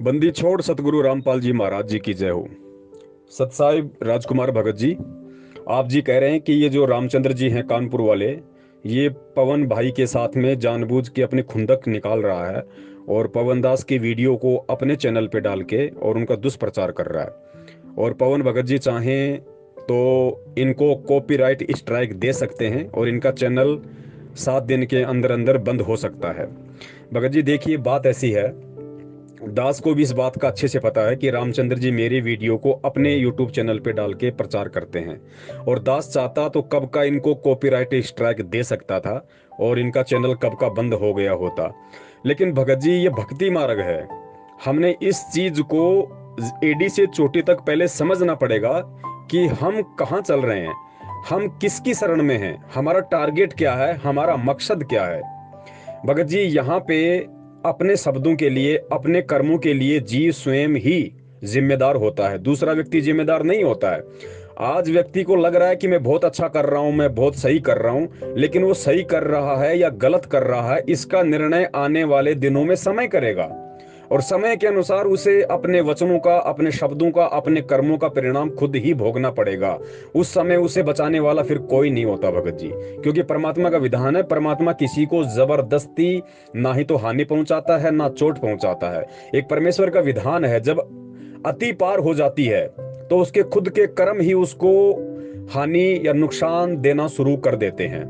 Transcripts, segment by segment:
बंदी छोड़ सतगुरु रामपाल जी महाराज जी की जय हो। सतसाहिब राजकुमार भगत जी, आप जी कह रहे हैं कि ये जो रामचंद्र जी हैं कानपुर वाले, ये पवन भाई के साथ में जानबूझ के अपनी खुंदक निकाल रहा है और पवन दास की वीडियो को अपने चैनल पे डाल के और उनका दुष्प्रचार कर रहा है। और पवन भगत जी चाहें तो इनको कॉपीराइट स्ट्राइक दे सकते हैं और इनका चैनल 7 दिन के अंदर अंदर बंद हो सकता है। भगत जी देखिए, बात ऐसी है, दास को भी इस बात का अच्छे से पता है कि रामचंद्र जी मेरे वीडियो को अपने YouTube चैनल पे डाल के प्रचार करते हैं और दास चाहता तो कब का इनको कॉपीराइट स्ट्राइक दे सकता था और इनका चैनल कब का बंद हो गया होता। लेकिन भगत जी, ये भक्ति मार्ग है। हमने इस चीज को एडी से चोटी तक पहले समझना पड़ेगा कि हम कहाँ चल रहे हैं, हम किसकी शरण में हैं, हमारा टारगेट क्या है, हमारा मकसद क्या है। भगत जी, यहाँ पे अपने शब्दों के लिए, अपने कर्मों के लिए जीव स्वयं ही जिम्मेदार होता है, दूसरा व्यक्ति जिम्मेदार नहीं होता है। आज व्यक्ति को लग रहा है कि मैं बहुत अच्छा कर रहा हूं, मैं बहुत सही कर रहा हूं, लेकिन वो सही कर रहा है या गलत कर रहा है, इसका निर्णय आने वाले दिनों में समय करेगा और समय के अनुसार उसे अपने वचनों का, अपने शब्दों का, अपने कर्मों का परिणाम खुद ही भोगना पड़ेगा। उस समय उसे बचाने वाला फिर कोई नहीं होता भगत जी, क्योंकि परमात्मा का विधान है, परमात्मा किसी को जबरदस्ती ना ही तो हानि पहुंचाता है ना चोट पहुंचाता है। एक परमेश्वर का विधान है, जब अति पार हो जाती है तो उसके खुद के कर्म ही उसको हानि या नुकसान देना शुरू कर देते हैं।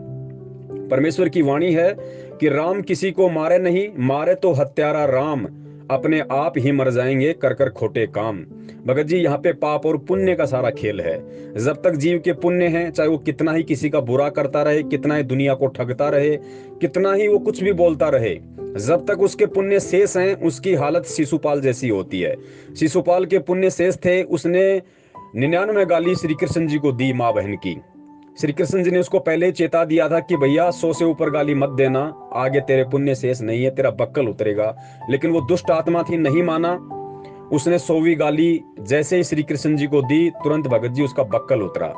परमेश्वर की वाणी है कि राम किसी को मारे नहीं, मारे तो हत्यारा राम, अपने आप ही मर जाएंगे कर कर खोटे काम। भगत जी, यहाँ पे पाप और पुण्य का सारा खेल है। जब तक जीव के पुण्य हैं, चाहे वो कितना ही किसी का बुरा करता रहे, कितना ही दुनिया को ठगता रहे, कितना ही वो कुछ भी बोलता रहे, जब तक उसके पुण्य शेष हैं, उसकी हालत शिशुपाल जैसी होती है। शिशुपाल के पुण्य शेष थे, उसने 99 गाली श्री कृष्ण जी को दी माँ बहन की। श्री कृष्ण जी ने उसको पहले ही चेता दिया था कि भैया 100 से ऊपर गाली मत देना, आगे तेरे पुण्य शेष नहीं है, तेरा बक्कल उतरेगा। लेकिन वो दुष्ट आत्मा थी, नहीं माना। उसने 100वीं गाली जैसे ही श्री कृष्ण जी को दी, तुरंत भगत जी उसका बक्कल उतरा।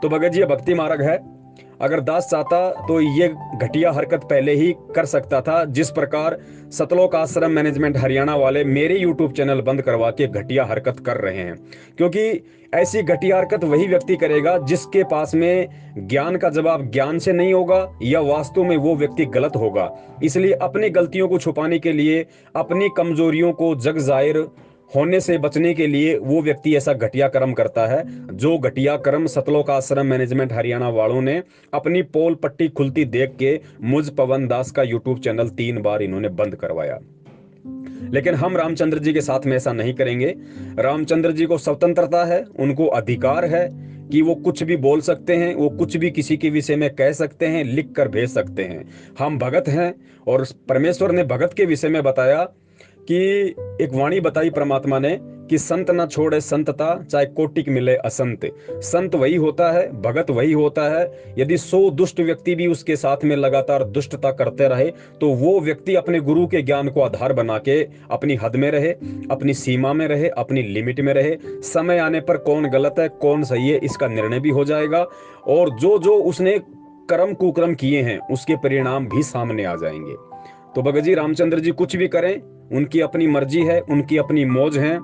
तो भगत जी, ये भक्ति मार्ग है। अगर दास चाहता तो ये घटिया हरकत पहले ही कर सकता था, जिस प्रकार सतलोक आश्रम मैनेजमेंट हरियाणा वाले मेरे YouTube चैनल बंद करवा के घटिया हरकत कर रहे हैं। क्योंकि ऐसी घटिया हरकत वही व्यक्ति करेगा जिसके पास में ज्ञान का जवाब ज्ञान से नहीं होगा या वास्तव में वो व्यक्ति गलत होगा। इसलिए अपनी गलतियों को छुपाने के लिए, अपनी कमजोरियों को जग जाहिर होने से बचने के लिए वो व्यक्ति ऐसा घटिया कर्म करता है। जो घटिया कर्म सतलोक आश्रम मैनेजमेंट हरियाणा वालों ने अपनी पोल पट्टी खुलती देख के मुझ पवन दास का YouTube चैनल 3 बार इन्होंने बंद करवाया। लेकिन हम रामचंद्र जी के साथ में ऐसा नहीं करेंगे। रामचंद्र जी को स्वतंत्रता है, उनको अधिकार है कि वो कुछ भी बोल सकते हैं, वो कुछ भी किसी के विषय में कह सकते हैं, लिख कर भेज सकते हैं। हम भगत हैं और परमेश्वर ने भगत के विषय में बताया कि एक वाणी बताई परमात्मा ने कि संत ना छोड़े संतता, चाहे कोटिक मिले असंत। संत वही होता है, भगत वही होता है, यदि 100 दुष्ट व्यक्ति भी उसके साथ में लगातार दुष्टता करते रहे तो वो व्यक्ति अपने गुरु के ज्ञान को आधार बना के अपनी हद में रहे, अपनी सीमा में रहे, अपनी लिमिट में रहे। समय आने पर कौन गलत है कौन सही है इसका निर्णय भी हो जाएगा और जो जो उसने कर्म कुकर्म किए हैं उसके परिणाम भी सामने आ जाएंगे। तो भगत जी, रामचंद्र जी कुछ भी करें, उनकी अपनी मर्जी है, उनकी अपनी मौज है।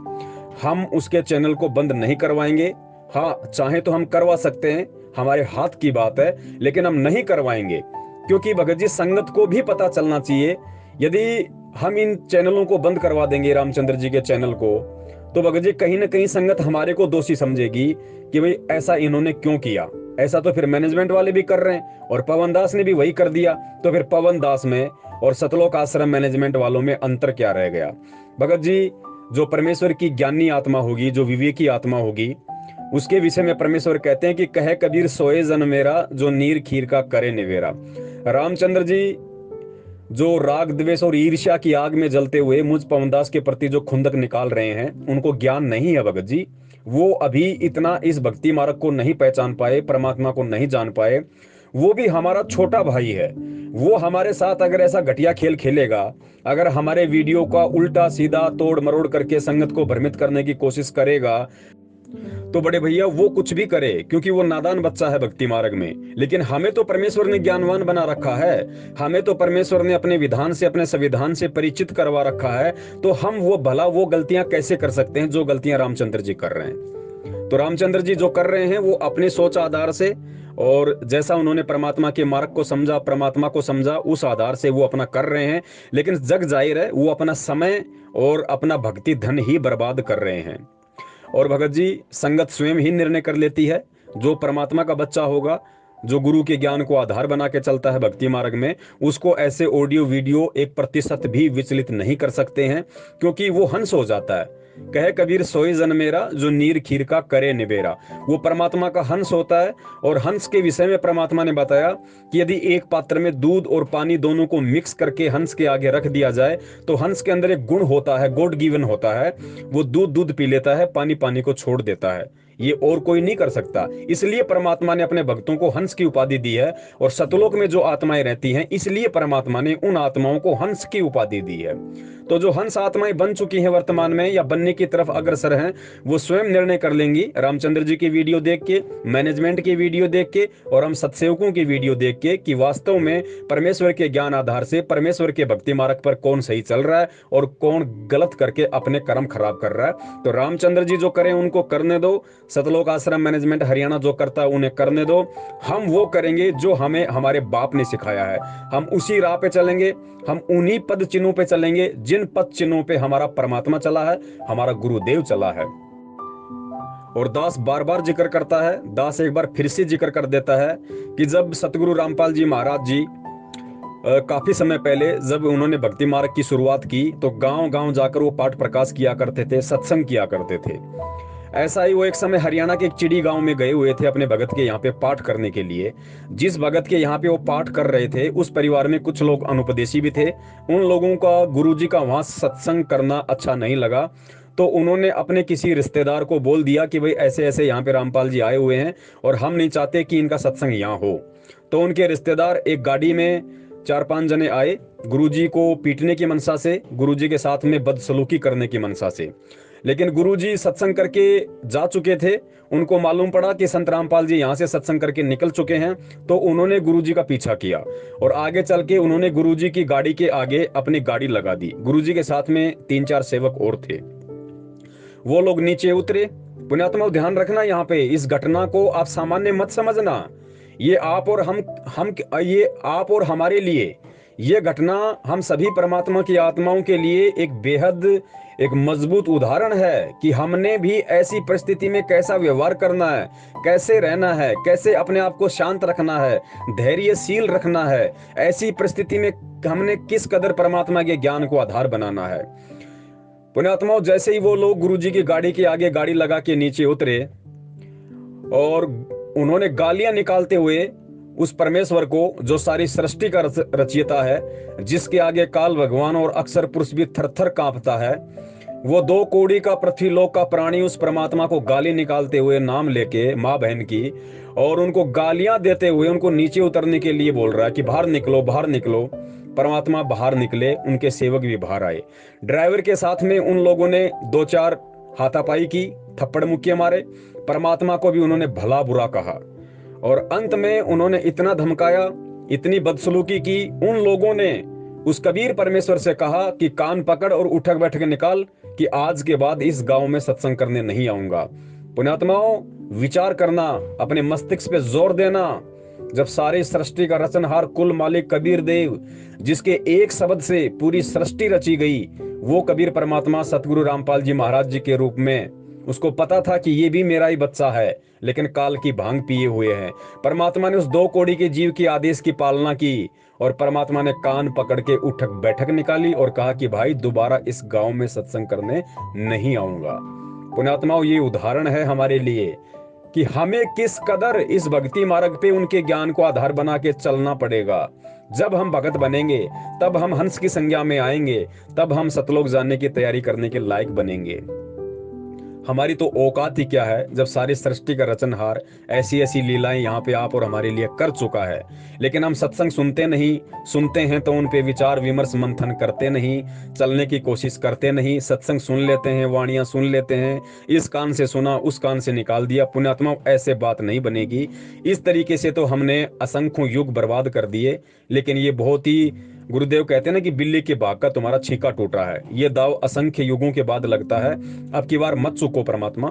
हम उसके चैनल को बंद नहीं करवाएंगे। हाँ, चाहे तो हम करवा सकते हैं, हमारे हाथ की बात है, लेकिन हम नहीं करवाएंगे। क्योंकि भगत जी, संगत को भी पता चलना चाहिए, यदि हम इन चैनलों को बंद करवा देंगे, रामचंद्र जी के चैनल को, तो भगत जी कहीं ना कहीं संगत हमारे को दोषी समझेगी कि भाई ऐसा इन्होंने क्यों किया। ऐसा तो फिर मैनेजमेंट वाले भी कर रहे हैं और पवन दास ने भी वही कर दिया, तो फिर पवन दास में और सतलोक आश्रम मैनेजमेंट वालों में अंतर क्या रह गया। भगत जी, जो परमेश्वर की ज्ञानी आत्मा होगी, जो विवेकी आत्मा होगी, उसके विषय में परमेश्वर कहते हैं कि कहे कबीर सोए जन मेरा, जो नीर खीर का करे निवेरा। रामचंद्र जी जो राग द्वेष और ईर्ष्या की आग में जलते हुए मुझ पवनदास के प्रति जो खुंदक निकाल रहे हैं, उनको ज्ञान नहीं है भगत जी। वो अभी इतना इस भक्ति मार्ग को नहीं पहचान पाए, परमात्मा को नहीं जान पाए। वो भी हमारा छोटा भाई है। वो हमारे साथ अगर ऐसा घटिया खेल खेलेगा, अगर हमारे वीडियो का उल्टा सीधा तोड़ मरोड़ करके संगत को भ्रमित करने की कोशिश करेगा, तो बड़े भैया वो कुछ भी करे, क्योंकि वो नादान बच्चा है भक्ति मार्ग में। लेकिन हमें तो परमेश्वर ने ज्ञानवान बना रखा है, हमें तो परमेश्वर ने अपने विधान से, अपने संविधान से परिचित करवा रखा है। तो हम वो भला वो गलतियां कैसे कर सकते हैं जो गलतियां रामचंद्र जी कर रहे हैं। तो रामचंद्र जी जो कर रहे हैं वो अपने सोच आधार से, और जैसा उन्होंने परमात्मा के मार्ग को समझा, परमात्मा को समझा, उस आधार से वो अपना कर रहे हैं। लेकिन जग जाहिर है वो अपना समय और अपना भक्ति धन ही बर्बाद कर रहे हैं। और भगत जी, संगत स्वयं ही निर्णय कर लेती है। जो परमात्मा का बच्चा होगा, जो गुरु के ज्ञान को आधार बना के चलता है भक्ति मार्ग में, उसको ऐसे ऑडियो वीडियो 1% भी विचलित नहीं कर सकते हैं, क्योंकि वो हंस हो जाता है। कहे कबीर सोई जन मेरा, जो नीर खीर का करे निबेरा। वो परमात्मा का हंस होता है। और हंस के विषय में परमात्मा ने बताया कि यदि एक पात्र में दूध और पानी दोनों को मिक्स करके हंस के आगे रख दिया जाए, तो हंस के अंदर एक गुण होता है, गॉड गिवन होता है। वो दूध दूध पी लेता है, पानी पानी को छोड़ देता है। ये और कोई नहीं कर सकता। इसलिए परमात्मा ने अपने भक्तों को हंस की उपाधि दी है। और सतलोक में जो आत्माएं रहती हैं, इसलिए परमात्मा ने उन आत्माओं को हंस की उपाधि दी है। तो जो हंस आत्माएं बन चुकी हैं वर्तमान में या बनने की तरफ अग्रसर हैं, वो स्वयं निर्णय कर लेंगी रामचंद्र जी की वीडियो देख के, मैनेजमेंट की वीडियो देख के, और हम सत्सेवकों की वीडियो देख के, कि वास्तव में परमेश्वर के ज्ञान आधार से परमेश्वर के भक्ति मार्ग पर कौन सही चल रहा है और कौन गलत करके अपने कर्म खराब कर रहा है। तो रामचंद्र जी जो करें उनको करने दो, सतलोक आश्रम मैनेजमेंट हरियाणा जो करता है उन्हें करने दो। हम वो करेंगे जो हमें हमारे बाप ने सिखाया है। हम उसी राह पे चलेंगे, हम उन्हीं पद चिन्हों पे चलेंगे जिन पद चिन्हों पे हमारा परमात्मा चला है, हमारा गुरुदेव चला है। और दास बार बार जिक्र करता है, दास एक बार फिर से जिक्र कर देता है कि जब सतगुरु रामपाल जी महाराज जी काफी समय पहले जब उन्होंने भक्ति मार्ग की शुरुआत की, तो गांव गांव जाकर वो पाठ प्रकाश किया करते थे, सत्संग किया करते थे। ऐसा ही वो एक समय हरियाणा के एक चिड़ी गांव में गए हुए थे अपने भगत के यहाँ पे पाठ करने के लिए। जिस भगत के यहाँ पे वो पाठ कर रहे थे, उस परिवार में कुछ लोग अनुपदेशी भी थे। उन लोगों का गुरुजी का वहाँ सत्संग करना अच्छा नहीं लगा, तो उन्होंने अपने किसी रिश्तेदार को बोल दिया कि भाई ऐसे ऐसे यहाँ पे रामपाल जी आए हुए हैं और हम नहीं चाहते कि इनका सत्संग यहाँ हो। तो उनके रिश्तेदार एक गाड़ी में 4-5 जने आए, गुरुजी को पीटने की मनसा से, गुरुजी के साथ में बदसलूकी करने की मनसा से। लेकिन गुरुजी सत्संग करके जा चुके थे, उनको मालूम पड़ा कि संत रामपाल जी यहाँ से सत्संग करके निकल चुके हैं, तो उन्होंने गुरुजी का पीछा किया और आगे चल के उन्होंने गुरुजी की गाड़ी के आगे अपनी गाड़ी लगा दी। गुरुजी के साथ में 3-4 सेवक और थे। वो लोग नीचे उतरे। पुण्यात्मा ध्यान रखना, यहाँ पे इस घटना को आप सामान्य मत समझना। ये आप और ये आप और हमारे लिए, ये घटना हम सभी परमात्मा की आत्माओं के लिए एक बेहद एक मजबूत उदाहरण है कि हमने भी ऐसी परिस्थिति में कैसा व्यवहार करना है, कैसे रहना है, कैसे अपने आप को शांत रखना है, धैर्यशील रखना है। ऐसी परिस्थिति में हमने किस कदर परमात्मा के ज्ञान को आधार बनाना है। पुण्यात्माओं, जैसे ही वो लोग गुरुजी की गाड़ी के आगे गाड़ी लगा के नीचे उतरे और उन्होंने गालियां निकालते हुए उस परमेश्वर को, जो सारी सृष्टि का रचयिता है, जिसके आगे काल भगवान और अक्षर पुरुष भी थर-थर कांपता है, वो 2 कोड़ी का पृथ्वीलोक का प्राणी उस परमात्मा को गाली निकालते हुए नाम लेके माँ बहन की, और उनको गालियां देते हुए उनको नीचे उतरने के लिए बोल रहा है कि बाहर निकलो, बाहर निकलो। परमात्मा बाहर निकले, उनके सेवक भी बाहर आए। ड्राइवर के साथ में उन लोगों ने 2-4 हाथापाई की, थप्पड़ मुक्के मारे। परमात्मा को भी उन्होंने भला बुरा कहा और अंत में उन्होंने इतना धमकाया, इतनी बदसलूकी की। उन लोगों ने उस कबीर परमेश्वर से कहा कि कान पकड़ और उठक बैठक निकाल कि आज के बाद इस गांव में सत्संग करने नहीं आऊंगा। पुण्यात्माओं, विचार करना, अपने मस्तिष्क पे जोर देना। जब सारी सृष्टि का रचनहार कुल मालिक कबीर देव, जिसके एक शब्द से पूरी सृष्टि रची गई, वो कबीर परमात्मा सतगुरु रामपाल जी महाराज जी के रूप में, उसको पता था कि ये भी मेरा ही बच्चा है, लेकिन काल की भांग पिए हुए हैं। परमात्मा ने उस 2 कोड़ी के जीव के आदेश की पालना की और परमात्मा ने कान पकड़ के उठक बैठक निकाली और कहा कि भाई दोबारा इस गांव में सत्संग करने नहीं आऊंगा। पुण्यात्माओं, ये उदाहरण है हमारे लिए कि हमें किस कदर इस भक्ति मार्ग पे उनके ज्ञान को आधार बना के चलना पड़ेगा। जब हम भगत बनेंगे, तब हम हंस की संज्ञा में आएंगे, तब हम सतलोक जानने की तैयारी करने के लायक बनेंगे। हमारी तो औकात ही क्या है, जब सारी सृष्टि का रचनहार ऐसी ऐसी लीलाएं यहाँ पे आप और हमारे लिए कर चुका है। लेकिन हम सत्संग सुनते नहीं, सुनते हैं तो उन पे विचार विमर्श मंथन करते नहीं, चलने की कोशिश करते नहीं। सत्संग सुन लेते हैं, वाणियां सुन लेते हैं, इस कान से सुना उस कान से निकाल दिया। पुण्यात्मा, ऐसे बात नहीं बनेगी। इस तरीके से तो हमने असंख्यों युग बर्बाद कर दिए। लेकिन ये बहुत ही, गुरुदेव कहते हैं ना कि बिल्ली के भाग का तुम्हारा छीका टूटा है। ये दाव असंख्य युगों के बाद लगता है। अब की बार मत चुको परमात्मा,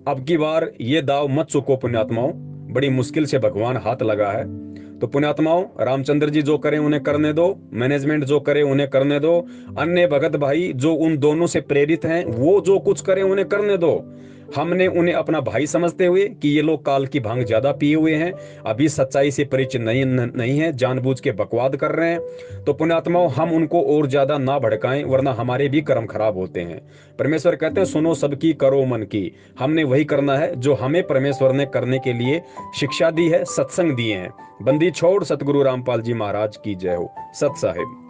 अब की बार ये दाव मत चुको पुण्यात्माओं। बड़ी मुश्किल से भगवान हाथ लगा है। तो पुण्यात्माओं, रामचंद्र जी जो करें उन्हें करने दो, मैनेजमेंट जो करे उन्हें करने दो, अन्य भगत भाई जो उन दोनों से प्रेरित हैं वो जो कुछ करें उन्हें करने दो। हमने उन्हें अपना भाई समझते हुए कि ये लोग काल की भांग ज्यादा पिए हुए हैं, अभी सच्चाई से परिचित नहीं है, जानबूझ के बकवाद कर रहे हैं, तो पुण्यात्माओं हम उनको और ज्यादा ना भड़काएं, वरना हमारे भी कर्म खराब होते हैं। परमेश्वर कहते हैं सुनो सबकी करो मन की। हमने वही करना है जो हमें परमेश्वर ने करने के लिए शिक्षा दी है, सत्संग दिए हैं। बंदी छोड़ सतगुरु रामपाल जी महाराज की जय हो। सत साहिब।